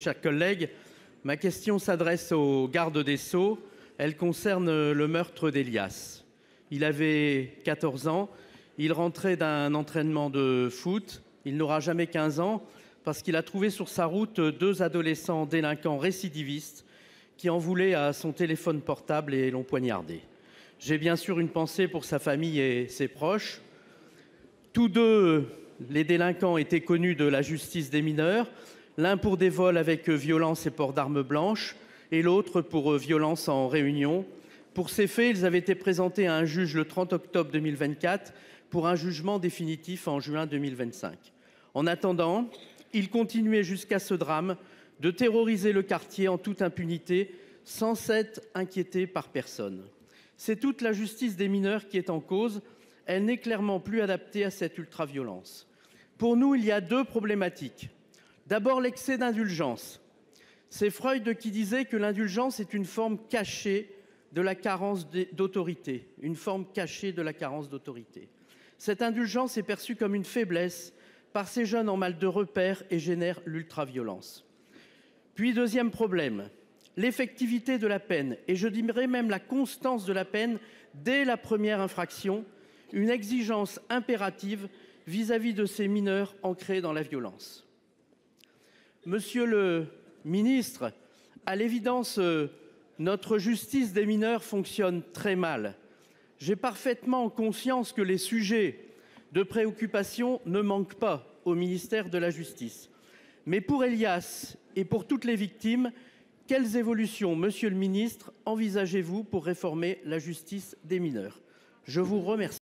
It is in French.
Chers collègues, ma question s'adresse au garde des Sceaux. Elle concerne le meurtre d'Elias. Il avait 14 ans, il rentrait d'un entraînement de foot. Il n'aura jamais 15 ans parce qu'il a trouvé sur sa route deux adolescents délinquants récidivistes qui en voulaient à son téléphone portable et l'ont poignardé. J'ai bien sûr une pensée pour sa famille et ses proches. Tous deux, les délinquants étaient connus de la justice des mineurs. L'un pour des vols avec violence et port d'armes blanches, et l'autre pour violence en réunion. Pour ces faits, ils avaient été présentés à un juge le 30 octobre 2024 pour un jugement définitif en juin 2025. En attendant, ils continuaient jusqu'à ce drame de terroriser le quartier en toute impunité, sans s'être inquiétés par personne. C'est toute la justice des mineurs qui est en cause. Elle n'est clairement plus adaptée à cette ultra-violence. Pour nous, il y a deux problématiques. D'abord, l'excès d'indulgence. C'est Freud qui disait que l'indulgence est une forme cachée de la carence d'autorité. Une forme cachée de la carence d'autorité. Cette indulgence est perçue comme une faiblesse par ces jeunes en mal de repère et génère l'ultra-violence. Puis, deuxième problème, l'effectivité de la peine, et je dirais même la constance de la peine dès la première infraction, une exigence impérative vis-à-vis de ces mineurs ancrés dans la violence. Monsieur le ministre, à l'évidence, notre justice des mineurs fonctionne très mal. J'ai parfaitement conscience que les sujets de préoccupation ne manquent pas au ministère de la Justice. Mais pour Elias et pour toutes les victimes, quelles évolutions, monsieur le ministre, envisagez-vous pour réformer la justice des mineurs? Je vous remercie.